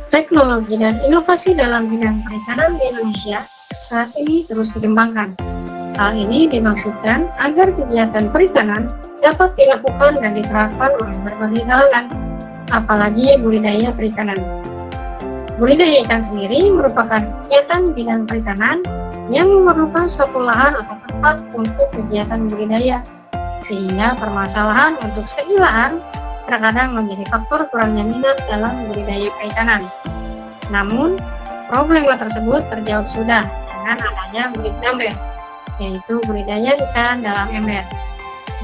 Teknologi dan inovasi dalam bidang perikanan di Indonesia saat ini terus dikembangkan. Hal ini dimaksudkan agar kegiatan perikanan dapat dilakukan dan diterapkan oleh berbagai kalangan, apalagi budidaya perikanan. Budidaya ikan sendiri merupakan kegiatan bidang perikanan yang memerlukan suatu lahan atau tempat untuk kegiatan budidaya, sehingga permasalahan untuk segi lahan terkadang menjadi faktor kurangnya minat dalam budidaya perikanan. Namun, problema tersebut terjawab sudah dengan adanya Budidamber, yaitu budidaya ikan dalam ember.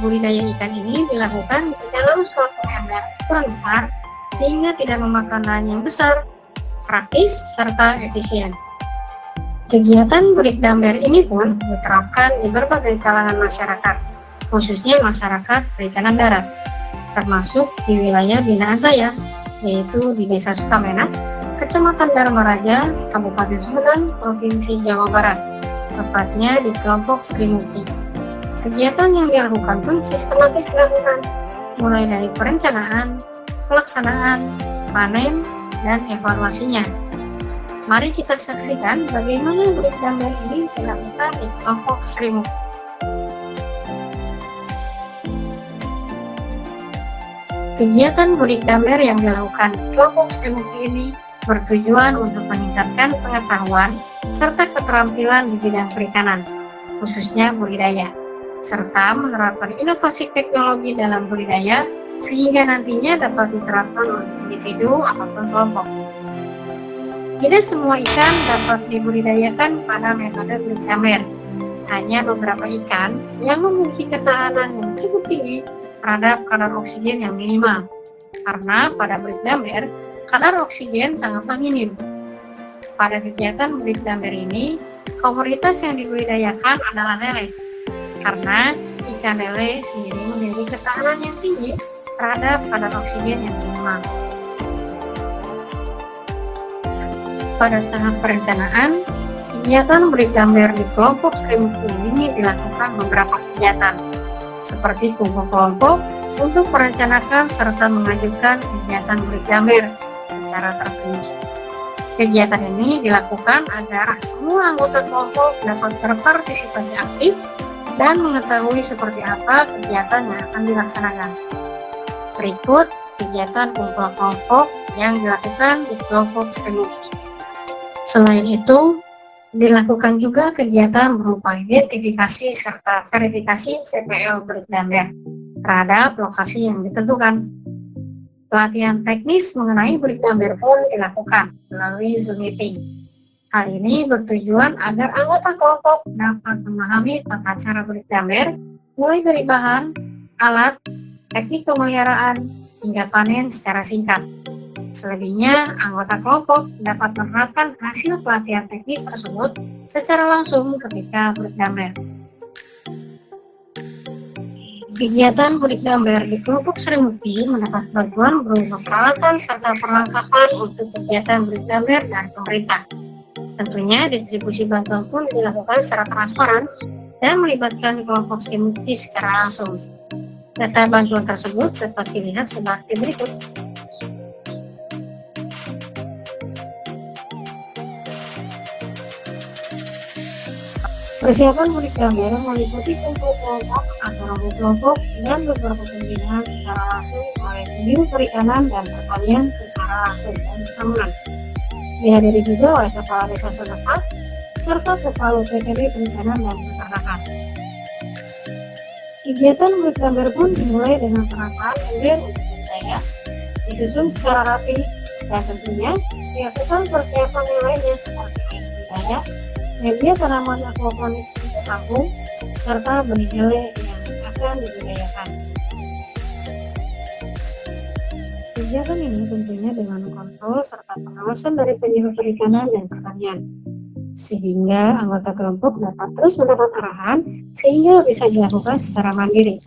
Budidaya ikan ini dilakukan di dalam suatu ember ukuran besar sehingga tidak memakan lahan yang besar, praktis, serta efisien. Kegiatan Budidamber ini pun diterapkan di berbagai kalangan masyarakat, khususnya masyarakat perikanan darat, termasuk di wilayah binaan saya, yaitu di Desa Sukamena, Kecamatan Dharma Raja, Kabupaten Sumedang, Provinsi Jawa Barat, tepatnya di kelompok Sri Mukti. Kegiatan yang dilakukan pun sistematis dilakukan, mulai dari perencanaan, pelaksanaan, panen, dan evaluasinya. Mari kita saksikan bagaimana Budidamber ini dilakukan di kelompok Sri Mukti. Kegiatan Budidamber yang dilakukan kelompok Sri Mukti ini bertujuan untuk meningkatkan pengetahuan serta keterampilan di bidang perikanan, khususnya budidaya, serta menerapkan inovasi teknologi dalam budidaya sehingga nantinya dapat diterapkan oleh individu ataupun kelompok. Tidak semua ikan dapat dibudidayakan pada metode Budidamber. Hanya beberapa ikan yang memiliki ketahanan yang cukup tinggi terhadap kadar oksigen yang minimal, karena pada Budidamber kadar oksigen sangatlah minim. Pada kegiatan Budidamber ini, komoditas yang dibudidayakan adalah lele, karena ikan lele sendiri memiliki ketahanan yang tinggi terhadap kadar oksigen yang minimal. Pada tahap perencanaan, kegiatan Budidamber di kelompok Sri Mukti ini dilakukan beberapa kegiatan, seperti kumpul kelompok untuk merencanakan serta mengajukan kegiatan Budidamber secara terperinci. Kegiatan ini dilakukan agar semua anggota kelompok dapat berpartisipasi aktif dan mengetahui seperti apa kegiatan yang akan dilaksanakan. Berikut kegiatan kumpul kelompok yang dilakukan di kelompok Sri Mukti. Selain itu, dilakukan juga kegiatan berupa identifikasi serta verifikasi CPL Budidamber terhadap lokasi yang ditentukan. Pelatihan teknis mengenai Budidamber pun dilakukan melalui Zoom meeting. Hal ini bertujuan agar anggota kelompok dapat memahami tata cara Budidamber, mulai dari bahan, alat, teknik pemeliharaan, hingga panen secara singkat. Selebihnya, anggota kelompok dapat menerapkan hasil pelatihan teknis tersebut secara langsung ketika Budidamber. Kegiatan Budidamber di kelompok Sri Mukti mendapat bantuan berupa peralatan serta perlengkapan untuk kegiatan Budidamber dari pemerintah. Tentunya distribusi bantuan pun dilakukan secara transparan dan melibatkan kelompok Sri Mukti secara langsung. Data bantuan tersebut dapat dilihat sebagai berikut. Persiapan Budidamber meliputi kumpul kelompok antara kelompok dan beberapa pembinaan secara langsung oleh Biro Perikanan dan Pertanian secara langsung dan bersamaan. Dihadiri juga oleh Kepala Desa setempat serta Kepala PTB Perikanan dan Peternakan. Kegiatan Budidamber pun dimulai dengan penerapan ember untuk budidaya, disusun secara rapi, dan tentunya dilakukan persiapan yang lainnya seperti air budidaya, media tanaman aquaponik untuk tabung, serta benih lele yang akan dibudidayakan. Kegiatan ini tentunya dengan kontrol serta pengawasan dari Biro Perikanan dan Pertanian, sehingga anggota kelompok dapat terus mendapat arahan sehingga bisa dilakukan secara mandiri.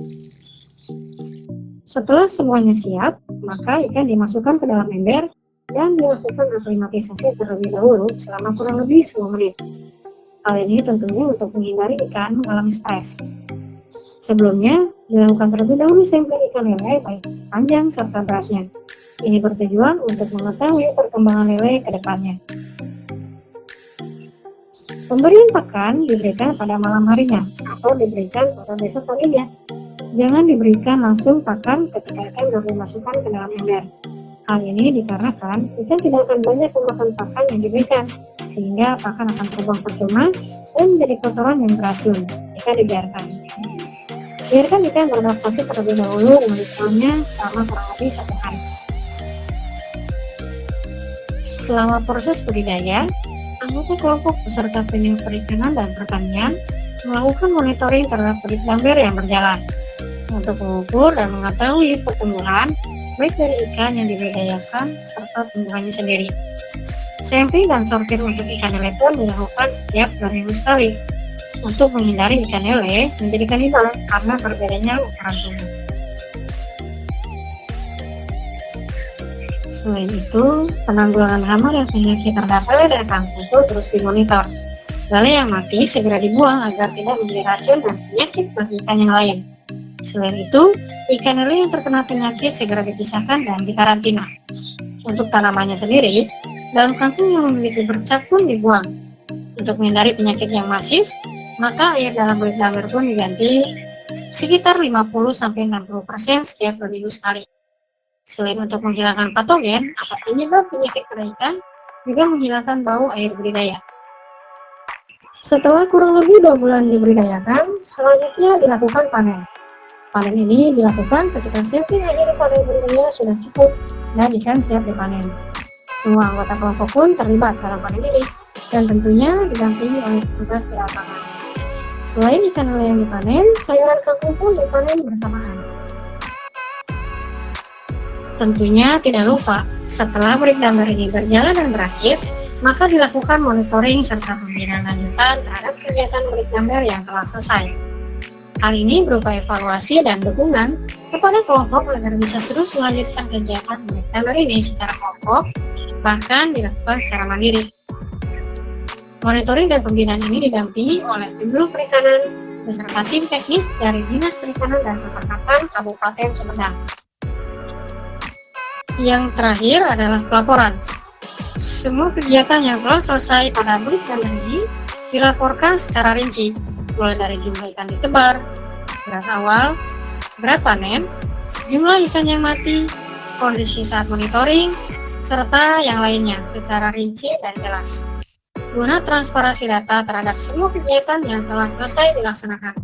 Setelah semuanya siap, maka ikan dimasukkan ke dalam ember dan dilakukan aklimatisasi terlebih dahulu selama kurang lebih 10 menit. Hal ini tentunya untuk menghindari ikan mengalami stres. Sebelumnya, dilakukan terlebih dahulu sampling ikan lele baik panjang serta beratnya. Ini bertujuan untuk mengetahui perkembangan lele ke depannya. Pemberian pakan diberikan pada malam harinya atau diberikan pada besok paginya. Jangan diberikan langsung pakan ketika ikan baru dimasukkan ke dalam ember. Hal ini dikarenakan ikan tidak akan banyak memakan pakan yang diberikan, sehingga pakan akan terbuang percuma dan menjadi kotoran yang beracun jika dibiarkan. Biarkan ikan beradaptasi terlebih dahulu dengan lingkungannya selama kurang lebih 1 hari. Selama proses budidaya, anggota kelompok beserta penyu perikanan dan pertanian melakukan monitoring terhadap periklamber yang berjalan untuk mengukur dan mengetahui pertumbuhan baik dari ikan yang dibudidayakan serta tumbuhannya sendiri. Sampling dan sortir untuk ikan lele pun dilakukan setiap 2 minggu sekali untuk menghindari ikan lele menjadi kanibal karena berbedanya ukuran tubuh. Selain itu, penanggulangan hama dan penyakit terhadap lele dan kangkung terus dimonitor. Lele yang mati segera dibuang agar tidak menjadi racun dan penyakit bagi ikan yang lain. Selain itu, ikan lele yang terkena penyakit segera dipisahkan dan dikarantina. Untuk tanamannya sendiri, daun kangkung yang memiliki bercak pun dibuang. Untuk menghindari penyakit yang masif, maka air dalam bergambar pun diganti sekitar 50-60% setiap 2 minggu sekali. Selain untuk menghilangkan patogen atau penyebab penyakit pada ikan, juga menghilangkan bau air budidaya. Setelah kurang lebih 2 bulan dibudidayakan, selanjutnya dilakukan panen. Panen ini dilakukan ketika sampling akhir pada budidaya sudah cukup dan ikan siap dipanen. Semua anggota kelompok pun terlibat dalam panen ini dan tentunya didampingi oleh petugas di lapangan. Selain ikan lele yang dipanen, sayuran kangkung pun dipanen bersamaan. Tentunya tidak lupa, setelah breakdown ini berjalan dan berakhir, maka dilakukan monitoring serta pembinaan lanjutan terhadap kegiatan breakdown yang telah selesai. Hal ini berupa evaluasi dan dukungan kepada kelompok agar bisa terus melanjutkan kegiatan breakdown ini secara kelompok, bahkan dilakukan secara mandiri. Monitoring dan pembinaan ini didampingi oleh Pemlu Perikanan beserta tim teknis dari Dinas Perikanan dan Peternakan Kabupaten Sumedang. Yang terakhir adalah pelaporan. Semua kegiatan yang telah selesai pada breakdown ini dilaporkan secara rinci, mulai dari jumlah ikan ditebar, berat awal, berat panen, jumlah ikan yang mati, kondisi saat monitoring, serta yang lainnya secara rinci dan jelas. Guna transparansi data terhadap semua kegiatan yang telah selesai dilaksanakan.